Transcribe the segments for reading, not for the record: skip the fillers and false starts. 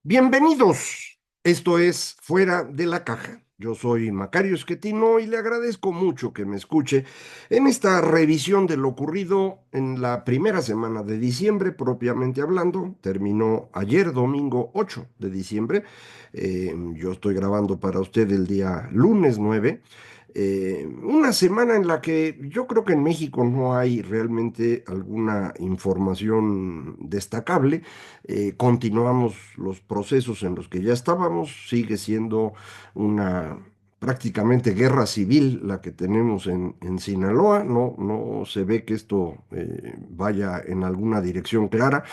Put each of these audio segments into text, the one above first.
Bienvenidos. Esto es Fuera de la Caja. Yo soy Macario Esquetino y le agradezco mucho que me escuche en esta revisión de lo ocurrido en la primera semana de diciembre, propiamente hablando. Terminó ayer, domingo 8 de diciembre. Yo estoy grabando para usted el día lunes 9. Una semana en la que yo creo que en México no hay realmente alguna información destacable. Continuamos los procesos en los que ya estábamos, sigue siendo una prácticamente guerra civil la que tenemos en Sinaloa, no se ve que esto vaya en alguna dirección clara.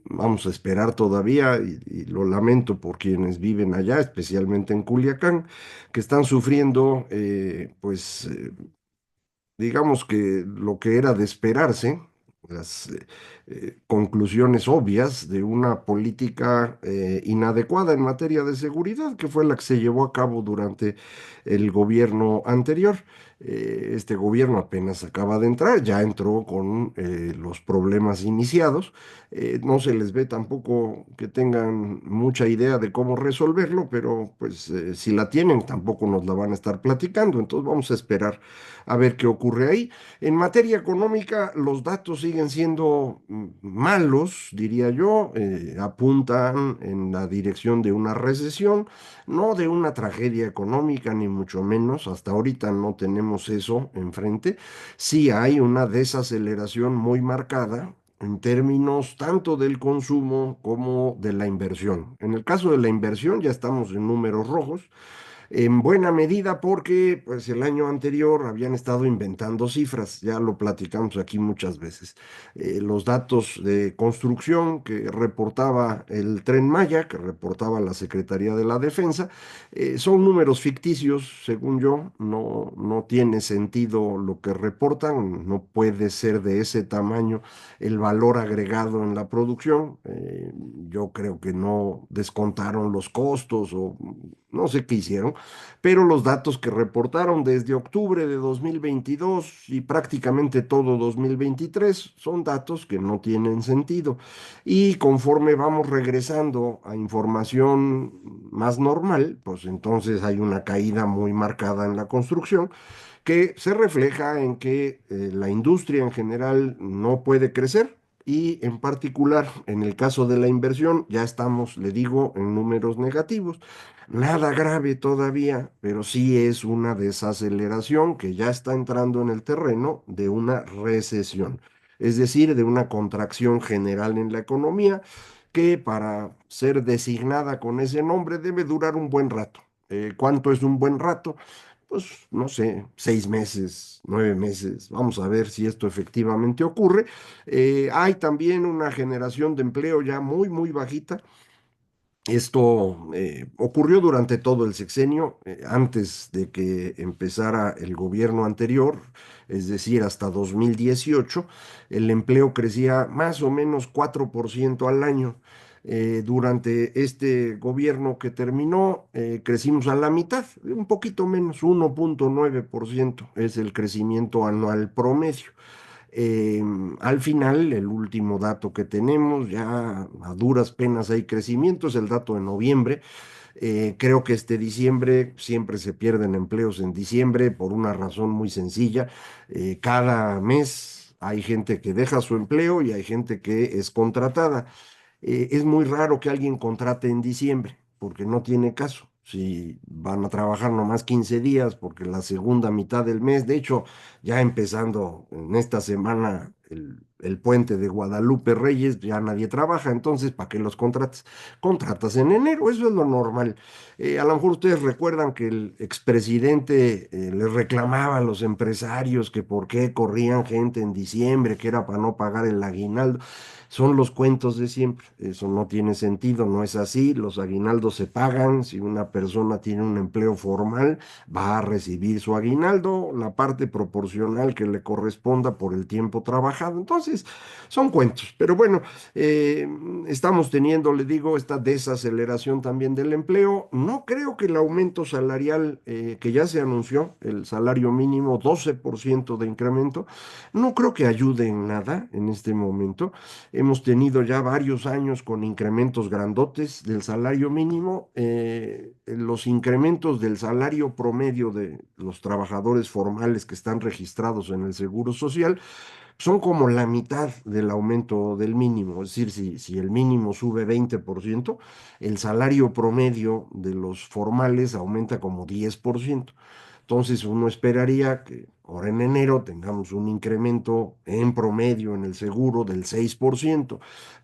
Vamos a esperar todavía y lo lamento por quienes viven allá, especialmente en Culiacán, que están sufriendo digamos que lo que era de esperarse, las conclusiones obvias de una política inadecuada en materia de seguridad, que fue la que se llevó a cabo durante el gobierno anterior. Este gobierno apenas acaba de entrar, ya entró con los problemas iniciados. No se les ve tampoco que tengan mucha idea de cómo resolverlo, pero pues si la tienen, tampoco nos la van a estar platicando. Entonces vamos a esperar a ver qué ocurre ahí. En materia económica, los datos siguen siendo malos, diría yo, apuntan en la dirección de una recesión, no de una tragedia económica, ni mucho menos. Hasta ahorita no tenemos eso enfrente. Sí hay una desaceleración muy marcada en términos tanto del consumo como de la inversión. En el caso de la inversión ya estamos en números rojos, en buena medida porque pues el año anterior habían estado inventando cifras, ya lo platicamos aquí muchas veces. Los datos de construcción que reportaba el Tren Maya, que reportaba la Secretaría de la Defensa, son números ficticios, según yo, no tiene sentido lo que reportan, no puede ser de ese tamaño el valor agregado en la producción. Yo creo que no descontaron los costos o no sé qué hicieron, pero los datos que reportaron desde octubre de 2022 y prácticamente todo 2023 son datos que no tienen sentido. Y conforme vamos regresando a información más normal, pues entonces hay una caída muy marcada en la construcción que se refleja en que la industria en general no puede crecer. Y en particular, en el caso de la inversión, ya estamos, le digo, en números negativos. Nada grave todavía, pero sí es una desaceleración que ya está entrando en el terreno de una recesión, es decir, de una contracción general en la economía que para ser designada con ese nombre debe durar un buen rato. ¿Cuánto es un buen rato? Pues no sé, 6 meses, 9 meses. Vamos a ver si esto efectivamente ocurre. Hay también una generación de empleo ya muy bajita. Esto ocurrió durante todo el sexenio, antes de que empezara el gobierno anterior, es decir, hasta 2018, el empleo crecía más o menos 4% al año. Durante este gobierno que terminó, crecimos a la mitad, un poquito menos, 1,9% es el crecimiento anual promedio. Eh, Al final, el último dato que tenemos, ya a duras penas hay crecimiento, es el dato de noviembre. Creo que este diciembre siempre se pierden empleos en diciembre por una razón muy sencilla. Cada mes hay gente que deja su empleo y hay gente que es contratada. Es muy raro que alguien contrate en diciembre, porque no tiene caso. Si van a trabajar nomás 15 días, porque la segunda mitad del mes, de hecho, ya empezando en esta semana el puente de Guadalupe Reyes, ya nadie trabaja, entonces, ¿para qué los contratas? Contratas en enero, eso es lo normal. A lo mejor ustedes recuerdan que el expresidente les reclamaba a los empresarios que por qué corrían gente en diciembre, que era para no pagar el aguinaldo. Son los cuentos de siempre, eso no tiene sentido, no es así, los aguinaldos se pagan, si una persona tiene un empleo formal, va a recibir su aguinaldo, la parte proporcional que le corresponda por el tiempo trabajado, entonces son cuentos, pero bueno, eh, estamos teniendo, le digo, esta desaceleración también del empleo, no creo que el aumento salarial que ya se anunció, el salario mínimo, 12% de incremento, no creo que ayude en nada en este momento. Hemos tenido ya varios años con incrementos grandotes del salario mínimo. Los incrementos del salario promedio de los trabajadores formales que están registrados en el Seguro Social son como la mitad del aumento del mínimo. Es decir, si el mínimo sube 20%, el salario promedio de los formales aumenta como 10%. Entonces uno esperaría que ahora en enero tengamos un incremento en promedio en el seguro del 6%,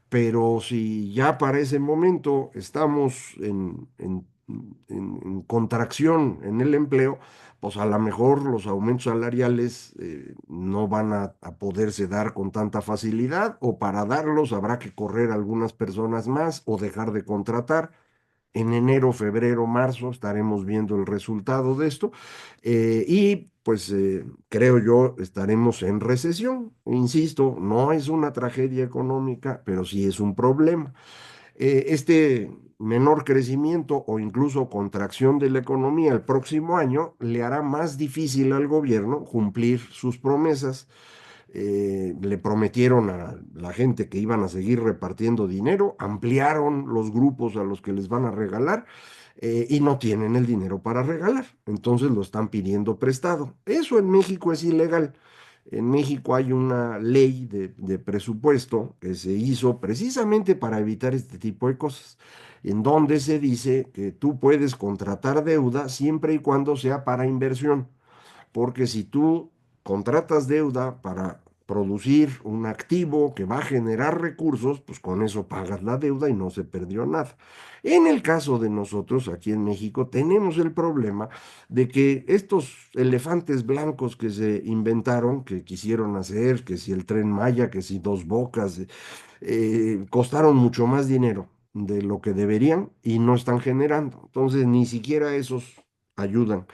pero si ya para ese momento estamos en contracción en el empleo, pues a lo mejor los aumentos salariales no van a poderse dar con tanta facilidad, o para darlos habrá que correr algunas personas más o dejar de contratar. En enero, febrero, marzo estaremos viendo el resultado de esto, y pues creo yo estaremos en recesión. Insisto, no es una tragedia económica, pero sí es un problema. Este menor crecimiento o incluso contracción de la economía el próximo año le hará más difícil al gobierno cumplir sus promesas. Le prometieron a la gente que iban a seguir repartiendo dinero, ampliaron los grupos a los que les van a regalar, y no tienen el dinero para regalar, entonces lo están pidiendo prestado. Eso en México es ilegal. En México hay una ley de presupuesto que se hizo precisamente para evitar este tipo de cosas, en donde se dice que tú puedes contratar deuda siempre y cuando sea para inversión. Porque si tú contratas deuda para producir un activo que va a generar recursos, pues con eso pagas la deuda y no se perdió nada. En el caso de nosotros, aquí en México, tenemos el problema de que estos elefantes blancos que se inventaron, que quisieron hacer, que si el Tren Maya, que si Dos Bocas, costaron mucho más dinero de lo que deberían y no están generando. Entonces, ni siquiera esos ayudan.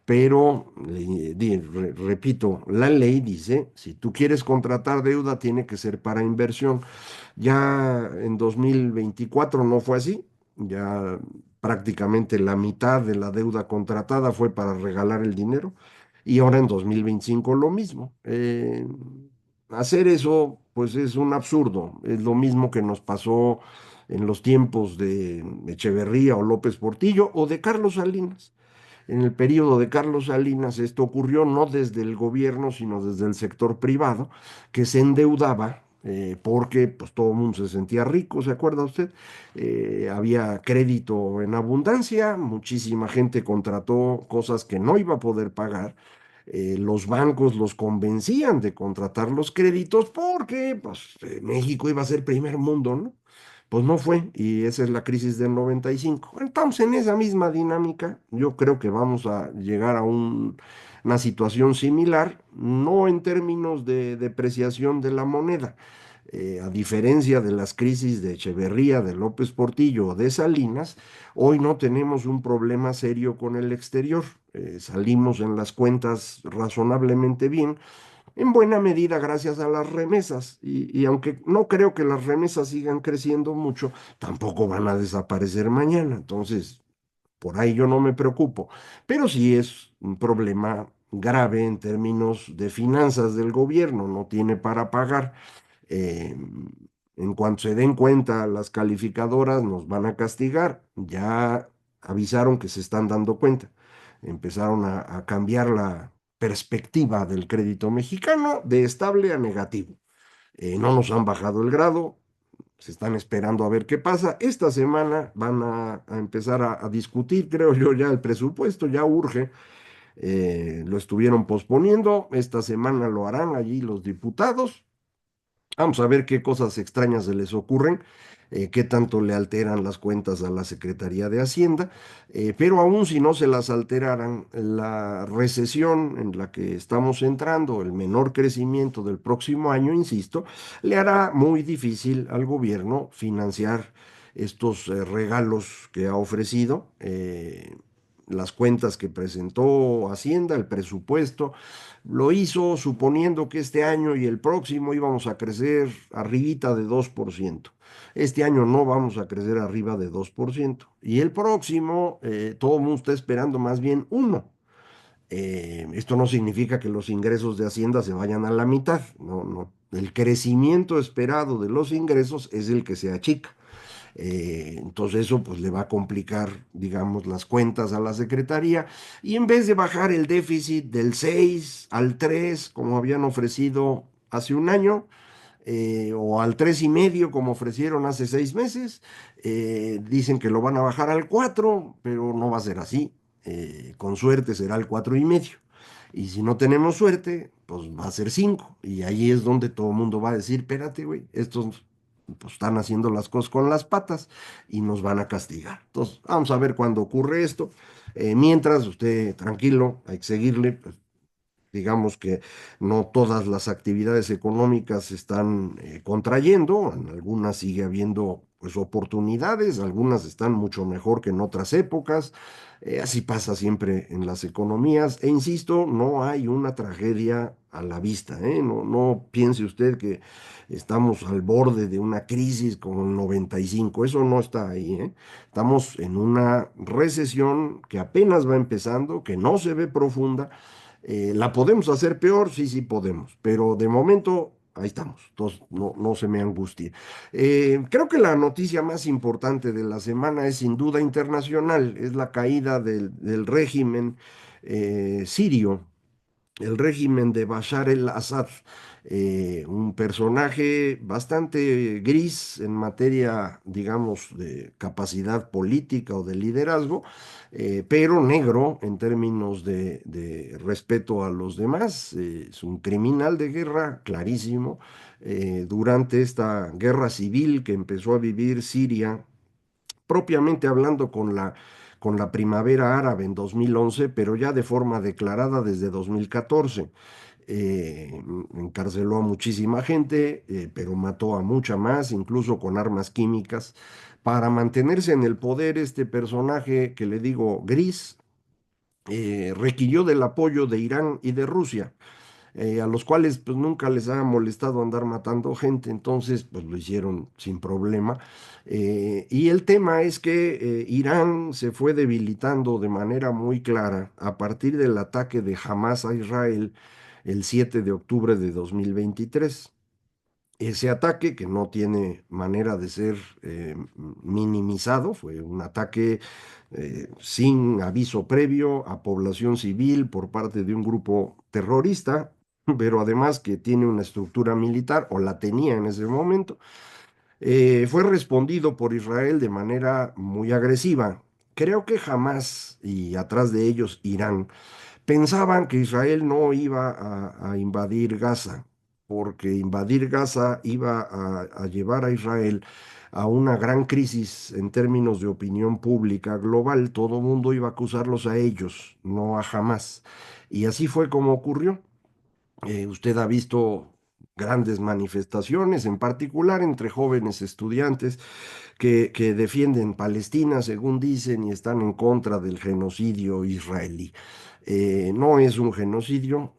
Pero, repito, la ley dice, si tú quieres contratar deuda, tiene que ser para inversión. Ya en 2024 no fue así, ya prácticamente la mitad de la deuda contratada fue para regalar el dinero, y ahora en 2025 lo mismo. Hacer eso, pues es un absurdo, es lo mismo que nos pasó en los tiempos de Echeverría o López Portillo o de Carlos Salinas. En el periodo de Carlos Salinas esto ocurrió no desde el gobierno, sino desde el sector privado, que se endeudaba porque pues todo el mundo se sentía rico, ¿se acuerda usted? Había crédito en abundancia, muchísima gente contrató cosas que no iba a poder pagar. Los bancos los convencían de contratar los créditos porque pues, México iba a ser primer mundo, ¿no? Pues no fue, y esa es la crisis del 95. Entonces, en esa misma dinámica, yo creo que vamos a llegar a una situación similar, no en términos de depreciación de la moneda. A diferencia de las crisis de Echeverría, de López Portillo o de Salinas, hoy no tenemos un problema serio con el exterior. Salimos en las cuentas razonablemente bien, en buena medida gracias a las remesas. Y aunque no creo que las remesas sigan creciendo mucho, tampoco van a desaparecer mañana. Entonces, por ahí yo no me preocupo. Pero sí es un problema grave en términos de finanzas del gobierno. No tiene para pagar. Eh, en cuanto se den cuenta las calificadoras, nos van a castigar. Ya avisaron que se están dando cuenta. Empezaron a cambiar la perspectiva del crédito mexicano de estable a negativo. No nos han bajado el grado, se están esperando a ver qué pasa. Esta semana van a empezar a discutir, creo yo, ya el presupuesto, ya urge. Lo estuvieron posponiendo, esta semana lo harán allí los diputados. Vamos a ver qué cosas extrañas se les ocurren, qué tanto le alteran las cuentas a la Secretaría de Hacienda, pero aún si no se las alteraran, la recesión en la que estamos entrando, el menor crecimiento del próximo año, insisto, le hará muy difícil al gobierno financiar estos regalos que ha ofrecido. Las cuentas que presentó Hacienda, el presupuesto, lo hizo suponiendo que este año y el próximo íbamos a crecer arribita de 2%. Este año no vamos a crecer arriba de 2%. Y el próximo, todo el mundo está esperando más bien 1. Esto no significa que los ingresos de Hacienda se vayan a la mitad, no, no, el crecimiento esperado de los ingresos es el que se achica. Entonces eso pues le va a complicar, digamos, las cuentas a la Secretaría y en vez de bajar el déficit del 6 al 3 como habían ofrecido hace un año, o al 3,5 como ofrecieron hace 6 meses. Dicen que lo van a bajar al 4 pero no va a ser así. Con suerte será el 4,5. Y si no tenemos suerte, pues va a ser 5. Y ahí es donde todo el mundo va a decir, espérate, güey, estos pues, están haciendo las cosas con las patas y nos van a castigar. Entonces, vamos a ver cuándo ocurre esto. Mientras, usted tranquilo, hay que seguirle, pues, digamos que no todas las actividades económicas se están contrayendo, en algunas sigue habiendo pues oportunidades, algunas están mucho mejor que en otras épocas, así pasa siempre en las economías, e insisto, no hay una tragedia a la vista, ¿eh? No, no piense usted que estamos al borde de una crisis como el 95, eso no está ahí, ¿eh? Estamos en una recesión que apenas va empezando, que no se ve profunda. ¿La podemos hacer peor? Sí, sí podemos, pero de momento ahí estamos, entonces no, no se me angustie. Creo que la noticia más importante de la semana es sin duda internacional, es la caída del régimen sirio, el régimen de Bashar el-Assad, un personaje bastante gris en materia, digamos, de capacidad política o de liderazgo, pero negro en términos de respeto a los demás. Es un criminal de guerra clarísimo. Durante esta guerra civil que empezó a vivir Siria, propiamente hablando con la primavera árabe en 2011, pero ya de forma declarada desde 2014. Encarceló a muchísima gente, pero mató a mucha más, incluso con armas químicas. Para mantenerse en el poder, este personaje que le digo gris, requirió del apoyo de Irán y de Rusia, a los cuales pues nunca les ha molestado andar matando gente, entonces pues lo hicieron sin problema. Y el tema es que Irán se fue debilitando de manera muy clara a partir del ataque de Hamas a Israel el 7 de octubre de 2023. Ese ataque, que no tiene manera de ser minimizado, fue un ataque sin aviso previo a población civil por parte de un grupo terrorista, pero además que tiene una estructura militar, o la tenía en ese momento. Fue respondido por Israel de manera muy agresiva. Creo que jamás, y atrás de ellos Irán, pensaban que Israel no iba a invadir Gaza, porque invadir Gaza iba a llevar a Israel a una gran crisis en términos de opinión pública global. Todo el mundo iba a acusarlos a ellos, no a Hamas. Y así fue como ocurrió. Usted ha visto grandes manifestaciones, en particular entre jóvenes estudiantes que defienden Palestina, según dicen, y están en contra del genocidio israelí. No es un genocidio,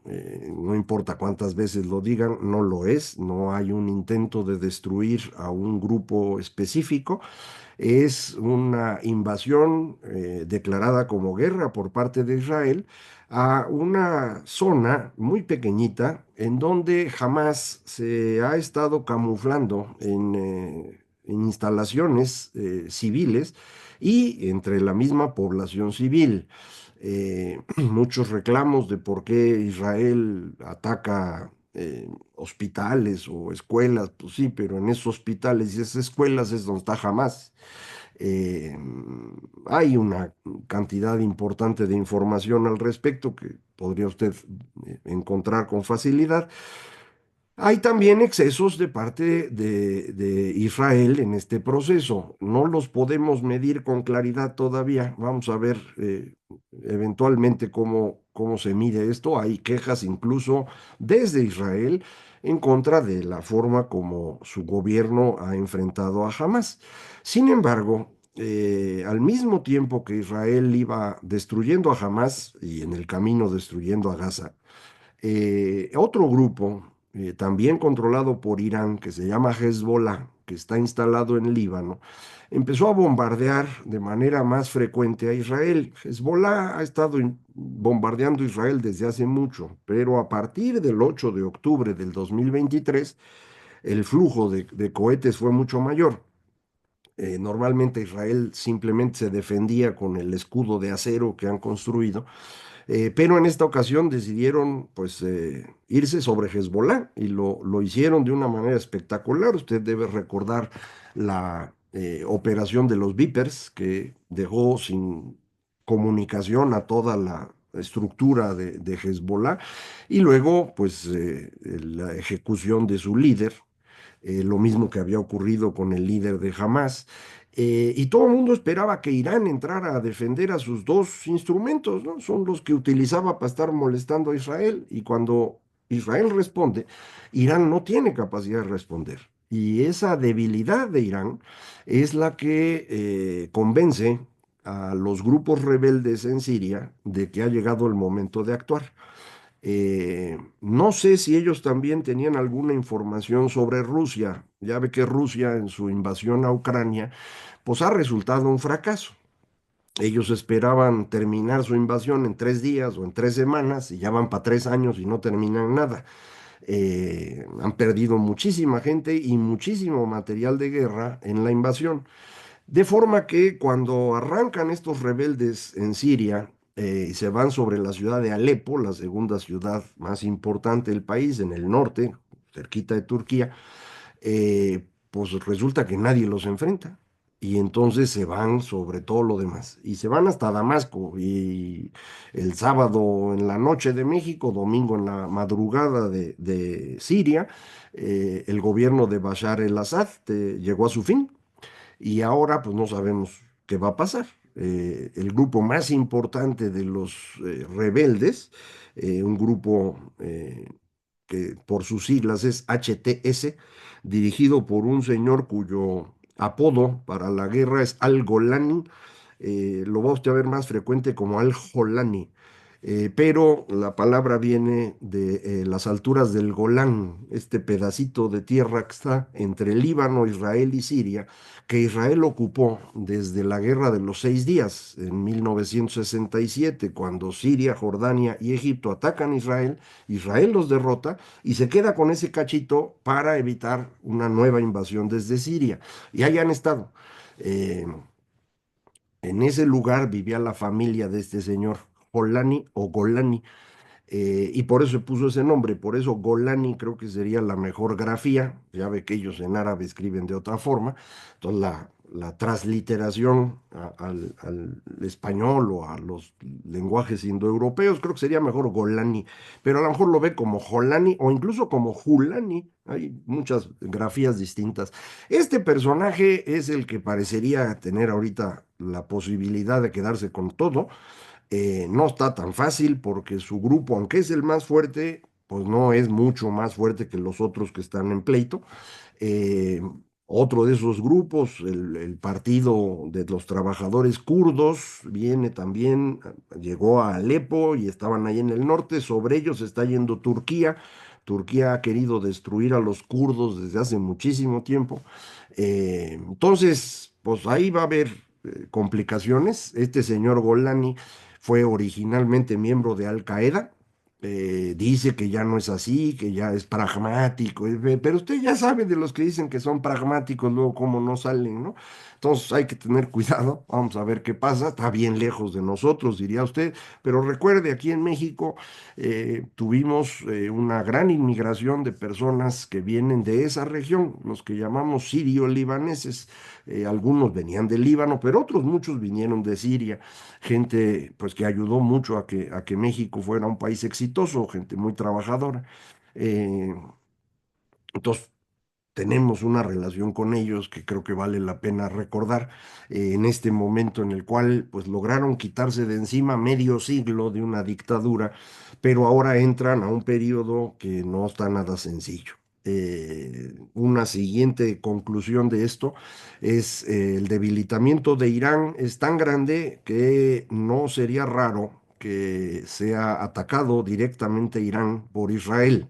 no importa cuántas veces lo digan, no lo es, no hay un intento de destruir a un grupo específico, es una invasión declarada como guerra por parte de Israel a una zona muy pequeñita en donde jamás se ha estado camuflando en instalaciones civiles y entre la misma población civil. Muchos reclamos de por qué Israel ataca hospitales o escuelas, pues sí, pero en esos hospitales y esas escuelas es donde está Hamas. Eh, Hay una cantidad importante de información al respecto que podría usted encontrar con facilidad. Hay también excesos de parte de Israel en este proceso. No los podemos medir con claridad todavía. Vamos a ver eventualmente cómo se mide esto. Hay quejas incluso desde Israel en contra de la forma como su gobierno ha enfrentado a Hamas. Sin embargo, al mismo tiempo que Israel iba destruyendo a Hamas y en el camino destruyendo a Gaza, otro grupo, también controlado por Irán, que se llama Hezbollah, que está instalado en Líbano, empezó a bombardear de manera más frecuente a Israel. Hezbollah ha estado bombardeando Israel desde hace mucho, pero a partir del 8 de octubre del 2023, el flujo de cohetes fue mucho mayor. Normalmente Israel simplemente se defendía con el escudo de acero que han construido, pero en esta ocasión decidieron pues irse sobre Hezbollah y lo hicieron de una manera espectacular. Usted debe recordar la operación de los Vipers que dejó sin comunicación a toda la estructura de Hezbollah y luego pues la ejecución de su líder, lo mismo que había ocurrido con el líder de Hamas. Y todo el mundo esperaba que Irán entrara a defender a sus dos instrumentos, ¿no? Son los que utilizaba para estar molestando a Israel. Y cuando Israel responde, Irán no tiene capacidad de responder. Y esa debilidad de Irán es la que convence a los grupos rebeldes en Siria de que ha llegado el momento de actuar. No sé si ellos también tenían alguna información sobre Rusia. Ya ve que Rusia en su invasión a Ucrania, pues ha resultado un fracaso. Ellos esperaban terminar su invasión en 3 días o en 3 semanas y ya van para 3 años y no terminan nada. Han perdido muchísima gente y muchísimo material de guerra en la invasión. De forma que cuando arrancan estos rebeldes en Siria y se van sobre la ciudad de Alepo, la segunda ciudad más importante del país, en el norte, cerquita de Turquía, pues resulta que nadie los enfrenta. Y entonces se van sobre todo lo demás. Y se van hasta Damasco. Y el sábado en la noche de México, domingo en la madrugada de Siria, el gobierno de Bashar el-Assad llegó a su fin y ahora pues no sabemos qué va a pasar. El grupo más importante de los rebeldes, un grupo que por sus siglas es HTS, dirigido por un señor cuyo apodo para la guerra es Al-Golani, lo va usted a ver más frecuente como Al-Jolani, pero la palabra viene de las alturas del Golán, este pedacito de tierra que está entre Líbano, Israel y Siria, que Israel ocupó desde la Guerra de los 6 Días en 1967, cuando Siria, Jordania y Egipto atacan a Israel, Israel los derrota y se queda con ese cachito para evitar una nueva invasión desde Siria. Y ahí han estado. Eh, en ese lugar vivía la familia de este señor Golani o Golani, y por eso se puso ese nombre, por eso Golani creo que sería la mejor grafía, ya ve que ellos en árabe escriben de otra forma, entonces la transliteración al español o a los lenguajes indoeuropeos creo que sería mejor Golani, pero a lo mejor lo ve como Jolani o incluso como Julani, hay muchas grafías distintas. Este personaje es el que parecería tener ahorita la posibilidad de quedarse con todo. No está tan fácil porque su grupo, aunque es el más fuerte, pues no es mucho más fuerte que los otros que están en pleito. Eh, Otro de esos grupos, el Partido de los Trabajadores Kurdos, viene también, llegó a Alepo y estaban ahí en el norte. Sobre ellos está yendo Turquía. Turquía ha querido destruir a los kurdos desde hace muchísimo tiempo. Entonces, pues ahí va a haber complicaciones. Este señor Golani fue originalmente miembro de Al Qaeda. Dice que ya no es así, que ya es pragmático, pero usted ya sabe de los que dicen que son pragmáticos, luego cómo no salen, ¿no? Entonces hay que tener cuidado, vamos a ver qué pasa, está bien lejos de nosotros, diría usted, pero recuerde, aquí en México tuvimos una gran inmigración de personas que vienen de esa región, los que llamamos sirio-libaneses. Algunos venían del Líbano, pero otros muchos vinieron de Siria, gente pues que ayudó mucho a que México fuera un país exitoso, gente muy trabajadora. Eh, entonces, tenemos una relación con ellos que creo que vale la pena recordar en este momento en el cual pues lograron quitarse de encima medio siglo de una dictadura, pero ahora entran a un periodo que no está nada sencillo. Una siguiente conclusión de esto es el debilitamiento de Irán es tan grande que no sería raro que sea atacado directamente Irán por Israel.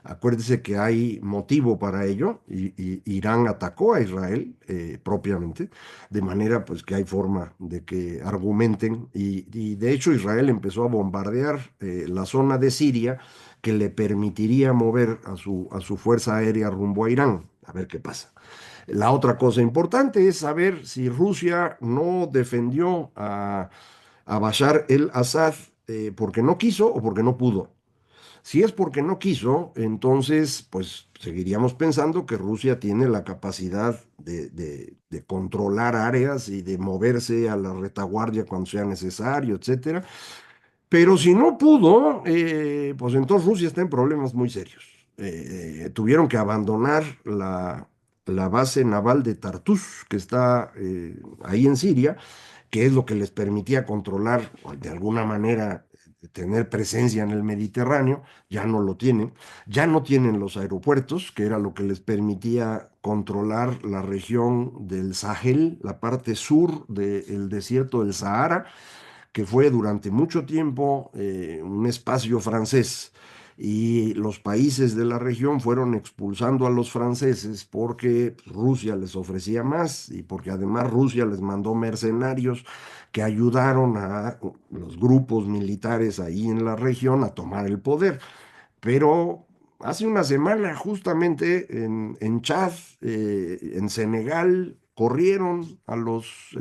Acuérdese que hay motivo para ello, y Irán atacó a Israel propiamente, de manera pues que hay forma de que argumenten, y de hecho Israel empezó a bombardear la zona de Siria que le permitiría mover a su fuerza aérea rumbo a Irán. A ver qué pasa. La otra cosa importante es saber si Rusia no defendió a Bashar el-Assad porque no quiso o porque no pudo. Si es porque no quiso, entonces pues seguiríamos pensando que Rusia tiene la capacidad de controlar áreas y de moverse a la retaguardia cuando sea necesario, etcétera. Pero si no pudo, pues entonces Rusia está en problemas muy serios. Tuvieron que abandonar la base naval de Tartus, que está ahí en Siria, que es lo que les permitía controlar, o de alguna manera, tener presencia en el Mediterráneo. Ya no lo tienen. Ya no tienen los aeropuertos, que era lo que les permitía controlar la región del Sahel, la parte sur del desierto del Sahara, que fue durante mucho tiempo un espacio francés. Y los países de la región fueron expulsando a los franceses porque Rusia les ofrecía más y porque además Rusia les mandó mercenarios que ayudaron a los grupos militares ahí en la región a tomar el poder. Pero hace una semana, justamente en Chad, en Senegal, corrieron a los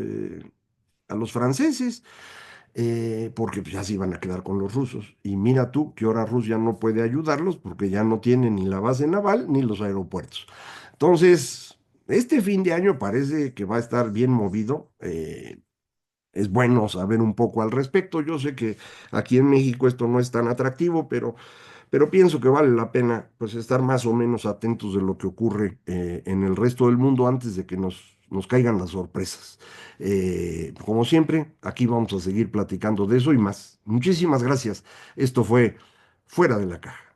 franceses porque pues, ya se iban a quedar con los rusos. Y mira tú que ahora Rusia no puede ayudarlos porque ya no tiene ni la base naval ni los aeropuertos. Entonces, este fin de año parece que va a estar bien movido. Es bueno saber un poco al respecto. Yo sé que aquí en México esto no es tan atractivo, pero pienso que vale la pena pues estar más o menos atentos de lo que ocurre en el resto del mundo antes de que nos caigan las sorpresas. Como siempre, aquí vamos a seguir platicando de eso y más. Muchísimas gracias. Esto fue Fuera de la Caja.